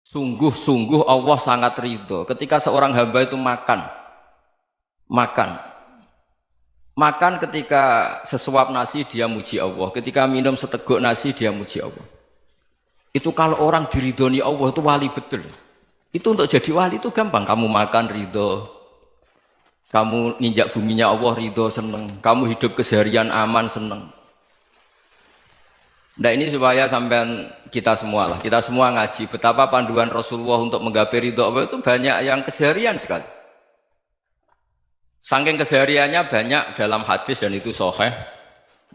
Sungguh-sungguh Allah sangat ridho ketika seorang hamba itu makan, makan ketika sesuap nasi dia muji Allah, ketika minum seteguk nasi dia muji Allah. Itu kalau orang diridhoni Allah itu wali betul. Itu untuk jadi wali itu gampang. Kamu makan ridho, kamu ninjak buminya Allah ridho seneng, kamu hidup keseharian aman seneng. Nah ini supaya sampean kita semua ngaji betapa panduan Rasulullah untuk menggapai ridho Allah itu banyak yang keseharian sekali. Saking kesehariannya banyak dalam hadis dan itu sahih.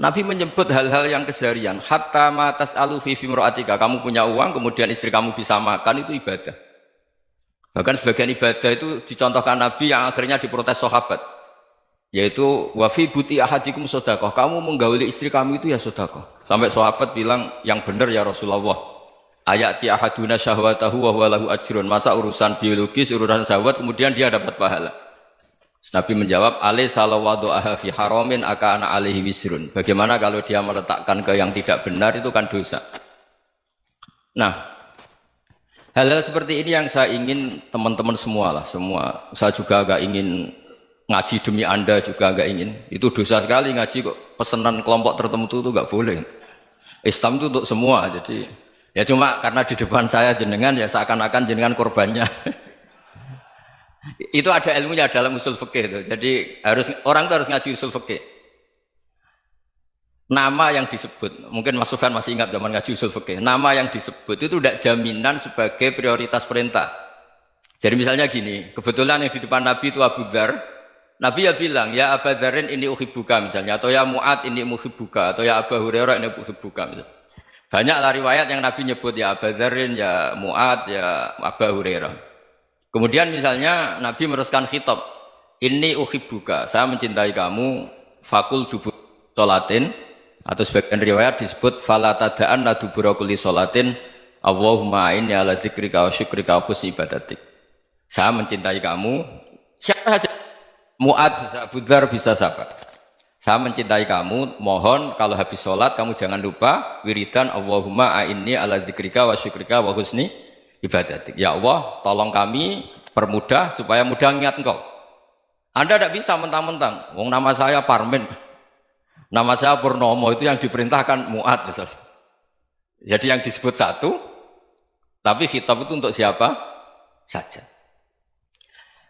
Nabi menyebut hal-hal yang keseharian. Hatta ma tas'alu fi imra'atika, kamu punya uang kemudian istri kamu bisa makan itu ibadah. Bahkan sebagian ibadah itu dicontohkan Nabi yang akhirnya diprotes sahabat. Yaitu wa fi buti ahadikum sedekah, kamu menggauli istri kamu itu ya sedekah. Sampai sahabat bilang yang benar ya Rasulullah. Ayati ahaduna syahwatahu wa huwa lahu ajrun. Masa urusan biologis, urusan syahwat kemudian dia dapat pahala. Nabi menjawab, alaysa lawadhu'aha fi haramin akana alaihi wisrun. Bagaimana kalau dia meletakkan ke yang tidak benar itu kan dosa. Nah, hal-hal seperti ini yang saya ingin teman-teman semua. Saya juga agak ingin ngaji demi Anda juga agak ingin. Itu dosa sekali ngaji kok pesanan kelompok tertentu itu enggak boleh. Islam itu untuk semua. Jadi ya cuma karena di depan saya jenengan ya seakan-akan jenengan korbannya. Itu ada ilmunya dalam usul fikih itu. Jadi orang itu harus ngaji usul fikih. Nama yang disebut, mungkin Mas Sufyan masih ingat zaman ngaji usul fikih. Nama yang disebut itu tidak jaminan sebagai prioritas perintah. Jadi misalnya gini, kebetulan yang di depan Nabi itu Abu Dzar. Nabi ya bilang, ya Abu Dzarin ini uhibbuka misalnya, atau ya Mu'ad ini uhibbuka, atau ya Abu Hurairah ini uhibbuka misalnya. Banyaklah riwayat yang Nabi nyebut ya Abu Dzarin, ya Mu'ad, ya Abu Hurairah. Kemudian misalnya Nabi meneruskan khitab, ini uhibbuka, saya mencintai kamu, fakul dubur sholatin, atau sebagian riwayat disebut falatadaan la dubura kulli sholatin, Allahumma inni ala dzikrika wa syukrika wa husni ibadatik. Saya mencintai kamu, siapa saja, Mu'ad bisa, Abu Dzar bisa siapa. Saya mencintai kamu, mohon kalau habis sholat kamu jangan lupa wiridan Allahumma inni ala dzikrika wa syukrika wa husni ibadatik. Ya Allah, tolong kami permudah supaya mudah ingat engkau. Anda tidak bisa mentang-mentang, wong nama saya Parmin, nama saya Purnomo, itu yang diperintahkan Mu'ad misalnya. Jadi yang disebut satu, tapi khitab itu untuk siapa saja.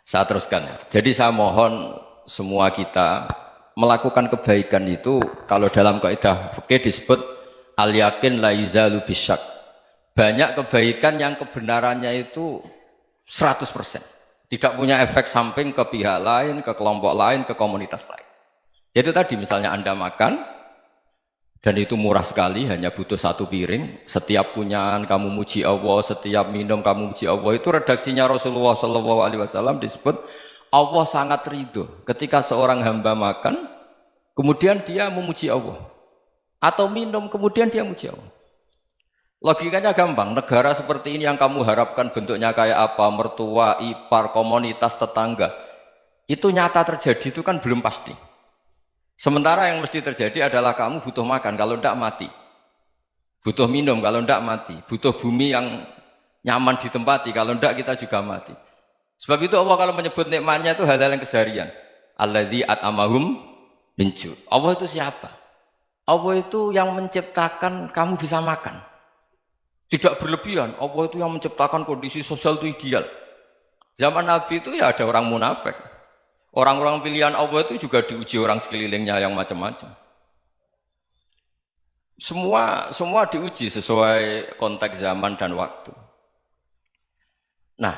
Saya teruskan ya. Jadi saya mohon semua kita melakukan kebaikan itu, kalau dalam kaidah fikih disebut al-yakin la yuzalu bisyak. Banyak kebaikan yang kebenarannya itu 100%. Tidak punya efek samping ke pihak lain, ke kelompok lain, ke komunitas lain. Itu tadi misalnya Anda makan, dan itu murah sekali, hanya butuh satu piring. Setiap punyaan kamu muji Allah, setiap minum kamu muji Allah. Itu redaksinya Rasulullah SAW disebut, Allah sangat ridho ketika seorang hamba makan, kemudian dia memuji Allah. Atau minum, kemudian dia muji Allah. Logikanya gampang, negara seperti ini yang kamu harapkan bentuknya kayak apa, mertua, ipar, komunitas, tetangga, itu nyata terjadi itu kan belum pasti. Sementara yang mesti terjadi adalah kamu butuh makan, kalau tidak mati. Butuh minum, kalau tidak mati. Butuh bumi yang nyaman ditempati, kalau tidak kita juga mati. Sebab itu Allah kalau menyebut nikmatnya itu hal-hal yang keseharian. Alladzi at'amahum min ju'. Allah itu siapa? Allah itu yang menciptakan kamu bisa makan. Tidak berlebihan, Allah itu yang menciptakan kondisi sosial itu ideal. Zaman Nabi itu ya ada orang munafik. Orang-orang pilihan Allah itu juga diuji orang sekelilingnya yang macam-macam. Semua diuji sesuai konteks zaman dan waktu. Nah,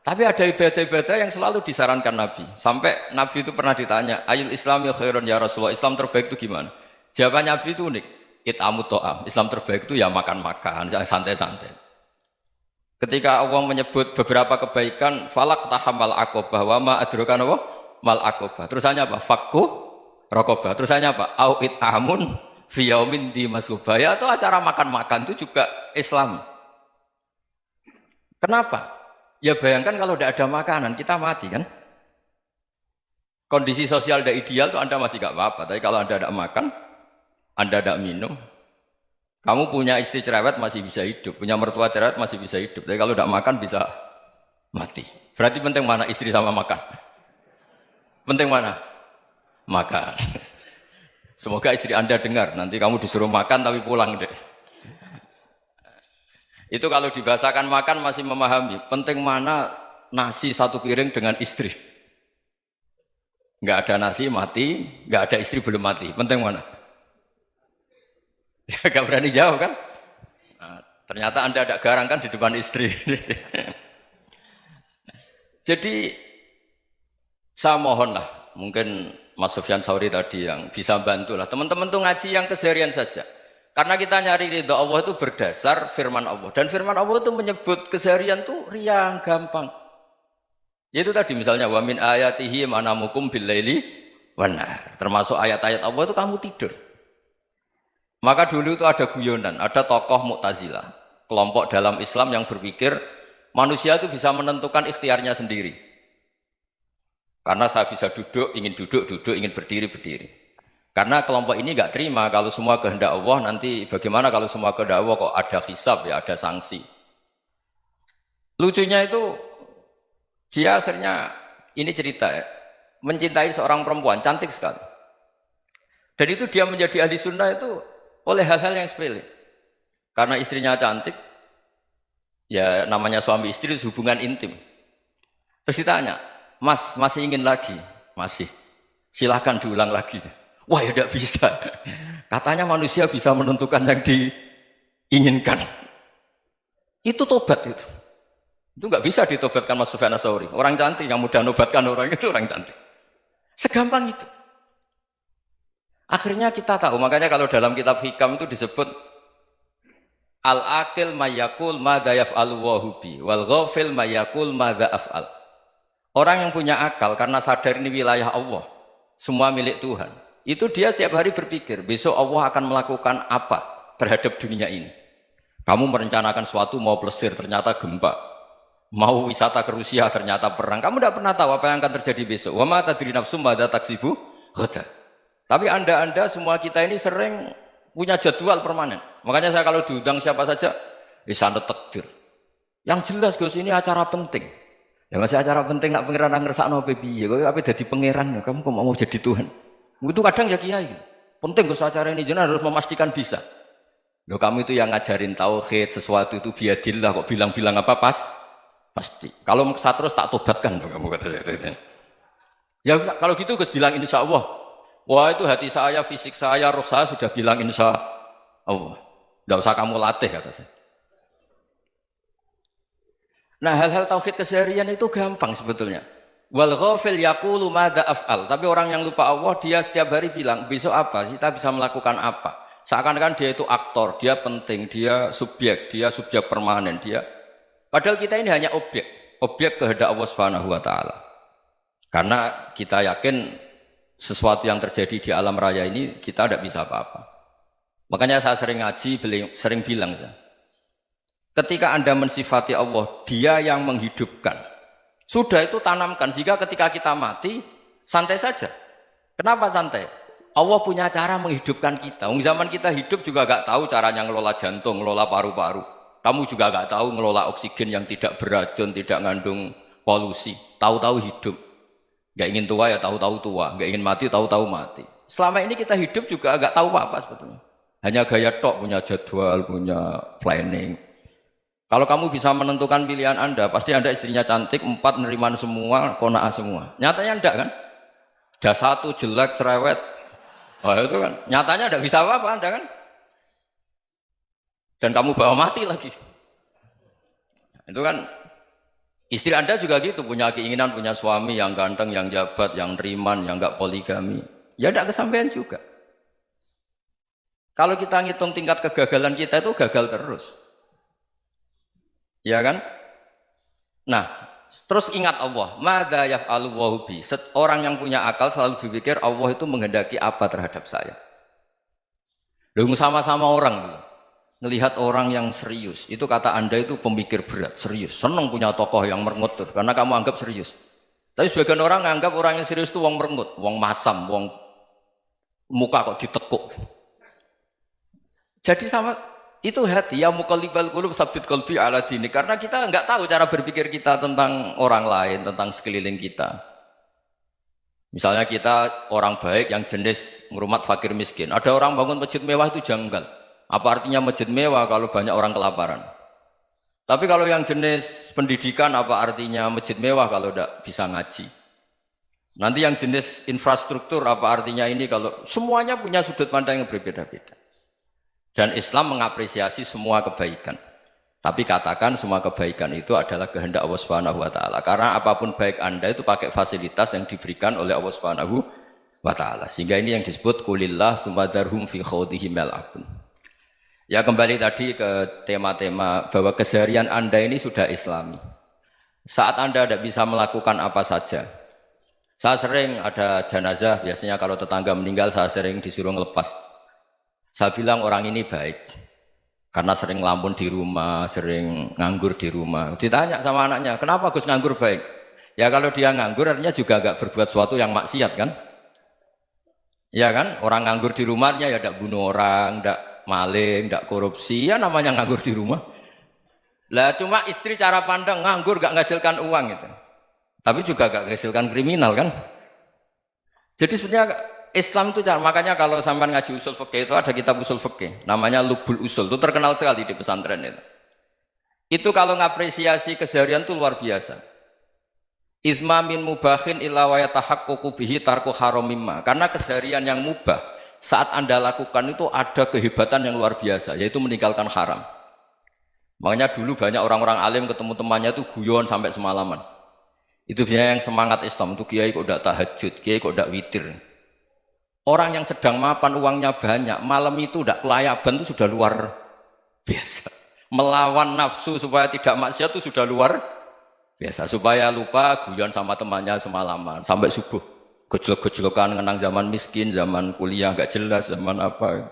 tapi ada ibadah-ibadah yang selalu disarankan Nabi. Sampai Nabi itu pernah ditanya, ayul islami khairun ya Rasulullah, Islam terbaik itu gimana? Jawaban Nabi itu unik. It'amut to'am, Islam terbaik itu ya makan-makan, santai-santai. Ketika Allah menyebut beberapa kebaikan, falak tahamal akobah, wa ma adrokan apa? Mal akobah. Terusannya apa? Fakku rokobah. Terusannya apa? Au it'amun fiyaumin di masubah. Ya itu acara makan-makan itu juga Islam. Kenapa? Ya bayangkan kalau tidak ada makanan, kita mati kan? Kondisi sosial tidak ideal itu Anda masih gak apa-apa, tapi kalau Anda tidak makan, Anda tidak minum, Kamu punya istri cerewet masih bisa hidup, punya mertua cerewet masih bisa hidup. Tapi kalau tidak makan bisa mati. Berarti penting mana istri sama makan? Penting mana? Makan. Semoga istri Anda dengar. Nanti kamu disuruh makan tapi pulang deh. Itu kalau dibahasakan makan masih memahami. Penting mana nasi satu piring dengan istri. Nggak ada nasi mati, nggak ada istri belum mati. Penting mana? Gak berani jawab kan? Nah, ternyata Anda ada garang kan di depan istri. Jadi saya mohonlah, mungkin Mas Sufyan Sauri tadi yang bisa bantulah. Teman-teman tuh ngaji yang keseharian saja. Karena kita nyari ridha Allah itu berdasar firman Allah. Dan firman Allah itu menyebut keseharian tuh riang, gampang. Yaitu tadi misalnya wa min ayatihi manamukum billaili wan nahar. Termasuk ayat-ayat Allah itu kamu tidur. Maka dulu itu ada guyonan, ada tokoh Mu'tazilah, kelompok dalam Islam yang berpikir manusia itu bisa menentukan ikhtiarnya sendiri. Karena saya bisa duduk, ingin berdiri, berdiri. Karena kelompok ini nggak terima kalau semua kehendak Allah, nanti bagaimana kalau semua kehendak Allah kok ada hisab ya, ada sanksi. Lucunya itu dia akhirnya, ini cerita ya, mencintai seorang perempuan, cantik sekali. Dan itu dia menjadi ahli sunnah itu oleh hal-hal yang sepele. Karena istrinya cantik, ya namanya suami istri itu hubungan intim. Terus ditanya, Mas, masih ingin lagi? Masih. Silahkan diulang lagi. Wah ya tidak bisa. Katanya manusia bisa menentukan yang diinginkan. Itu tobat itu. Itu nggak bisa ditobatkan Mas Sufyan Ats-Tsauri. Orang cantik yang mudah nobatkan orang itu orang cantik. Segampang itu. Akhirnya kita tahu, makanya kalau dalam kitab Hikam itu disebut al-aqil mayyakul madza yaf'alu wa hubi wal ghafil mayyakul madza af'al. Orang yang punya akal karena sadar ini wilayah Allah, semua milik Tuhan. Itu dia tiap hari berpikir, besok Allah akan melakukan apa terhadap dunia ini. Kamu merencanakan suatu mau plesir, ternyata gempa. Mau wisata ke Rusia, ternyata perang. Kamu tidak pernah tahu apa yang akan terjadi besok. Wa ma tadri nafsum madza taksibu ghadan. Tapi anda semua kita ini sering punya jadwal permanen. Makanya saya kalau diundang siapa saja, bisa takdir. Yang jelas Gus ini acara penting. Ya masih acara penting nak pangeran ngersakno piye? Kowe ape dadi pangeran, kamu kok mau jadi Tuhan? Itu kadang ya kiai. Penting Gus acara ini jenengan harus memastikan bisa. Loh kamu itu yang ngajarin tauhid, sesuatu itu biadillah kok bilang-bilang apa pasti. Kalau maksa terus tak tobatkan kamu kata saya. Ya kalau gitu Gus bilang insya Allah. Wah itu hati saya, fisik saya, roh saya sudah bilang insya Allah. Tidak usah kamu latih kata saya. Nah hal-hal tauhid keseharian itu gampang sebetulnya. Wal ghafil yaqulu madza af'al. Tapi orang yang lupa Allah dia setiap hari bilang besok apa? Kita bisa melakukan apa? Seakan-akan dia itu aktor, dia penting, dia subjek permanen, dia. Padahal kita ini hanya objek kehendak Allah Subhanahu wa taala. Karena kita yakin sesuatu yang terjadi di alam raya ini kita tidak bisa apa-apa. Makanya saya sering ngaji, sering bilang saya, ketika Anda mensifati Allah, Dia yang menghidupkan. Sudah itu tanamkan sehingga ketika kita mati santai saja. Kenapa santai? Allah punya cara menghidupkan kita. Zaman kita hidup juga gak tahu caranya ngelola jantung, ngelola paru-paru. Kamu juga gak tahu ngelola oksigen yang tidak beracun, tidak mengandung polusi. Tahu-tahu hidup. Gak ingin tua ya tahu-tahu tua, gak ingin mati tahu-tahu mati. Selama ini kita hidup juga gak tahu apa sebetulnya. Hanya gaya tok, punya jadwal, punya planning. Kalau kamu bisa menentukan pilihan Anda, pasti Anda istrinya cantik, 4 neriman semua, kona'ah semua. Nyatanya enggak kan? Ada 1 jelek, cerewet. Oh itu kan, nyatanya enggak bisa apa-apa Anda kan? Dan kamu bawa mati lagi. Itu kan, istri Anda juga gitu, punya keinginan, punya suami yang ganteng, yang jabat, yang neriman, yang enggak poligami. Ya enggak kesampaian juga. Kalau kita ngitung tingkat kegagalan kita itu gagal terus. Ya kan? Nah, terus ingat Allah, madza yaf'alu wa hubi. Orang yang punya akal selalu berpikir Allah itu menghendaki apa terhadap saya. Lalu sama-sama orang ngelihat orang yang serius, itu kata Anda itu pemikir berat, serius. Senang punya tokoh yang merengut karena kamu anggap serius. Tapi sebagian orang anggap orang yang serius itu wong merengut, wong masam, wong muka kok ditekuk. Jadi sama itu hati ya muqallibal qulub tsabbit qalbi ala dinik karena kita enggak tahu cara berpikir kita tentang orang lain, tentang sekeliling kita. Misalnya kita orang baik yang jenis ngrumat fakir miskin. Ada orang bangun masjid mewah itu janggal. Apa artinya masjid mewah kalau banyak orang kelaparan? Tapi kalau yang jenis pendidikan apa artinya masjid mewah kalau tidak bisa ngaji? Nanti yang jenis infrastruktur apa artinya ini kalau semuanya punya sudut pandang yang berbeda-beda. Dan Islam mengapresiasi semua kebaikan. Tapi katakan semua kebaikan itu adalah kehendak Allah Subhanahu wa taala. Karena apapun baik Anda itu pakai fasilitas yang diberikan oleh Allah Subhanahu wa taala. Sehingga ini yang disebut kulillah sumadarhum fi khawdihim yal'abun. Ya kembali tadi ke tema-tema bahwa keseharian Anda ini sudah Islami. Saat Anda tidak bisa melakukan apa saja. Saya sering ada jenazah, biasanya kalau tetangga meninggal saya sering disuruh ngelepas. Saya bilang orang ini baik. Karena sering ngelamun di rumah, sering nganggur di rumah. Ditanya sama anaknya, kenapa Gus nganggur baik? Ya kalau dia nganggur artinya juga agak berbuat sesuatu yang maksiat kan? Ya kan? Orang nganggur di rumahnya ya tidak bunuh orang, tidak maling, tidak korupsi, ya namanya nganggur di rumah. Lah cuma istri cara pandang nganggur gak menghasilkan uang itu. Tapi juga gak menghasilkan kriminal kan? Jadi sebenarnya Islam itu makanya kalau sampai ngaji usul fikih itu ada kitab usul fikih namanya Lubul Usul, itu terkenal sekali di pesantren itu. Itu kalau ngapresiasi keseharian itu luar biasa. Izma min mubahin illa wa yatahaqququ bihi tarku haramimma. Karena keseharian yang mubah saat Anda lakukan itu ada kehebatan yang luar biasa, yaitu meninggalkan haram. Makanya dulu banyak orang-orang alim ketemu temannya itu guyon sampai semalaman. Itu biasanya yang semangat Islam itu kiai kok ndak tahajud, kiai kok ndak witir. Orang yang sedang mapan uangnya banyak, malam itu tidak kelayaban itu sudah luar biasa. Melawan nafsu supaya tidak maksiat itu sudah luar biasa. Supaya lupa guyon sama temannya semalaman sampai subuh. Gejolak-gejolokan kenang zaman miskin, zaman kuliah nggak jelas, zaman apa.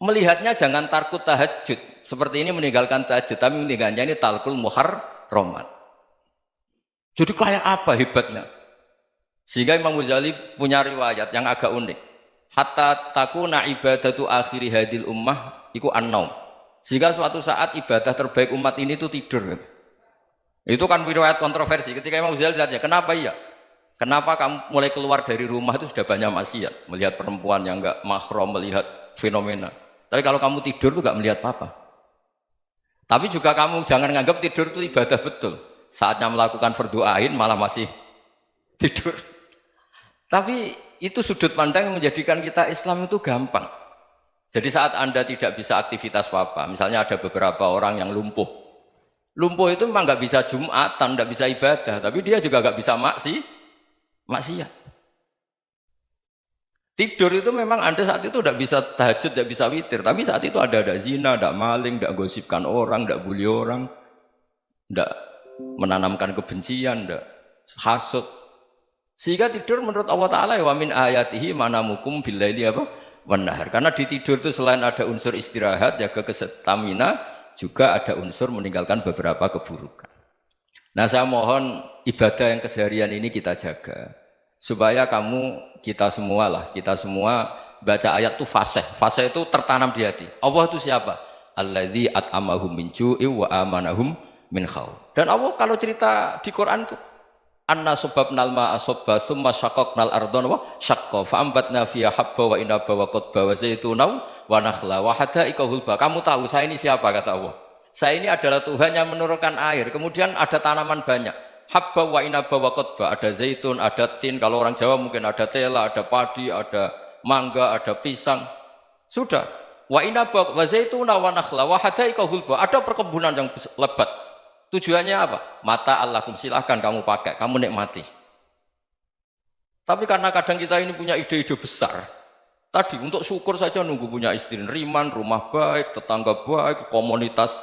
Melihatnya jangan tarkut tahajud. Seperti ini meninggalkan tahajud, tapi meninggalkannya ini talkul muharramat. Jadi kayak apa hebatnya? Sehingga Imam Ghazali punya riwayat yang agak unik. Hatta takuna ibadatu akhiri hadil ummah iku an-naum. Sehingga suatu saat ibadah terbaik umat ini itu tidur. Itu kan riwayat kontroversi. Ketika Imam Ghazali tanya, kenapa iya? Kenapa kamu mulai keluar dari rumah itu sudah banyak maksiat? Melihat perempuan yang enggak mahram, melihat fenomena. Tapi kalau kamu tidur itu enggak melihat apa-apa. Tapi juga kamu jangan nganggap tidur itu ibadah betul. Saatnya melakukan fardu ain malah masih tidur. Tapi itu sudut pandang yang menjadikan kita Islam itu gampang. Jadi saat Anda tidak bisa aktivitas apa-apa, misalnya ada beberapa orang yang lumpuh. Lumpuh itu memang nggak bisa Jumatan, nggak bisa ibadah, tapi dia juga nggak bisa maksiat. Tidur itu memang Anda saat itu tidak bisa tahajud, tidak bisa witir, tapi saat itu ada zina, ada maling, tidak gosipkan orang, tidak bully orang, tidak menanamkan kebencian, tidak hasud. Sehingga tidur menurut Allah Ta'ala wa min ayatihi manamukum billaili apa? Wan-nahar. Karena di tidur itu selain ada unsur istirahat, jaga kestamina, juga ada unsur meninggalkan beberapa keburukan. Nah saya mohon ibadah yang keseharian ini kita jaga. Supaya kita semua baca ayat itu fasih. Fasih itu tertanam di hati. Allah itu siapa? Alladzi at'amahum min ju'i wa amanahum min khauf. Dan Allah kalau cerita di Quran itu anna sababnal ma'a sabba thumma syaqqaqnal ardha wa syaqqa fa ambatna fiha habba wa inaba wa qadba wa zaituna wa nakhla wa hadaika hulba. Kamu tahu saya ini siapa kata Allah? Saya ini adalah Tuhan yang menurunkan air. Kemudian ada tanaman banyak. Habba wa inaba wa qadba, ada zaitun, ada tin, kalau orang Jawa mungkin ada tela, ada padi, ada mangga, ada pisang. Sudah. Wa inaba wa zaituna wa nakhla wa hadaika hulba. Ada perkebunan yang lebat. Tujuannya apa? Mata Allahum, silahkan kamu pakai, kamu nikmati. Tapi karena kadang kita ini punya ide-ide besar. Tadi untuk syukur saja nunggu punya istri riman, rumah baik, tetangga baik, komunitas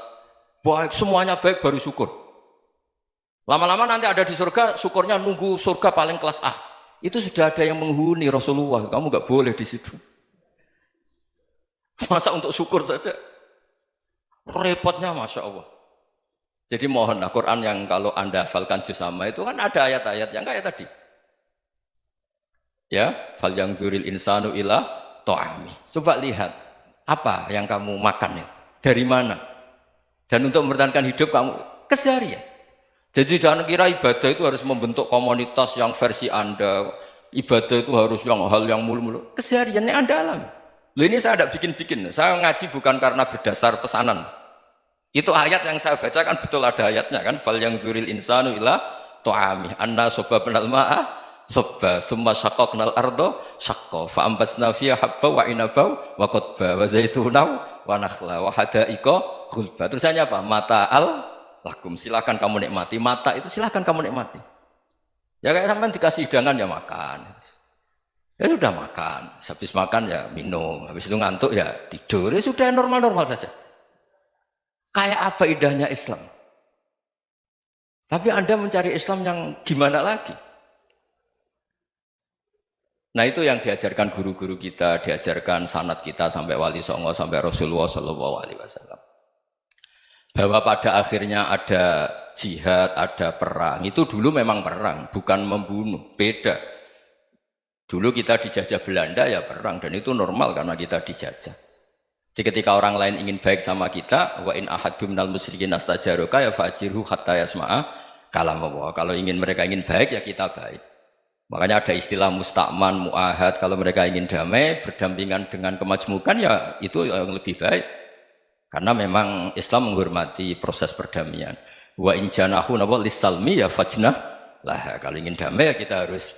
baik, semuanya baik baru syukur. Lama-lama nanti ada di surga, syukurnya nunggu surga paling kelas A. Itu sudah ada yang menghuni Rasulullah, kamu nggak boleh di situ. Masa untuk syukur saja? Repotnya Masya Allah. Jadi mohonlah Quran yang kalau Anda hafalkan juz sama itu kan ada ayat-ayat yang kayak tadi. Ya, fal yang dzuril insanu ila ta'ami. Coba lihat Apa yang kamu makan ya? Dari mana? Dan untuk mempertahankan hidup kamu keseharian. Jadi jangan kira ibadah itu harus membentuk komunitas yang versi Anda. Ibadah itu harus yang hal yang mulu-mulu. Kesehariannya Anda alami. Loh ini saya tidak bikin-bikin. Saya ngaji bukan karena berdasar pesanan. Itu ayat yang saya baca kan betul ada ayatnya kan. Fal yang dzuril insanu ila ta'ami. Anna sobabnal ma'a sobba. Thumma syaqaqnal ardo syaqqa. Fa'ambasna fiha habba wa inabau wa qadba wa zaitunaw wa nakhla wa hada'iqa gulba. Terusannya apa? Mata'al lakum. Silakan kamu nikmati. Mata itu silakan kamu nikmati. Ya kayak sampean dikasih hidangan ya makan. Ya sudah makan. Habis makan ya minum. Habis itu ngantuk ya tidur. Ya sudah normal-normal saja. Kayak apa indahnya Islam. Tapi Anda mencari Islam yang gimana lagi? Nah itu yang diajarkan guru-guru kita, diajarkan sanad kita sampai Wali Songo, sampai Rasulullah SAW. Bahwa pada akhirnya ada jihad, ada perang. Itu dulu memang perang, bukan membunuh. Beda. Dulu kita dijajah Belanda ya perang, dan itu normal karena kita dijajah. Jadi ketika orang lain ingin baik sama kita, wa in ahadum minal musyrikin astajaroka ya fajirhu hatta yasma'a kalam Allah. Kalau mereka ingin baik ya kita baik. Makanya ada istilah musta'man, mu'ahad. Kalau mereka ingin damai, berdampingan dengan kemajmukan ya itu yang lebih baik. Karena memang Islam menghormati proses perdamaian. Wa in janahu lis-salmi ya fajnah lah. Kalau ingin damai ya kita harus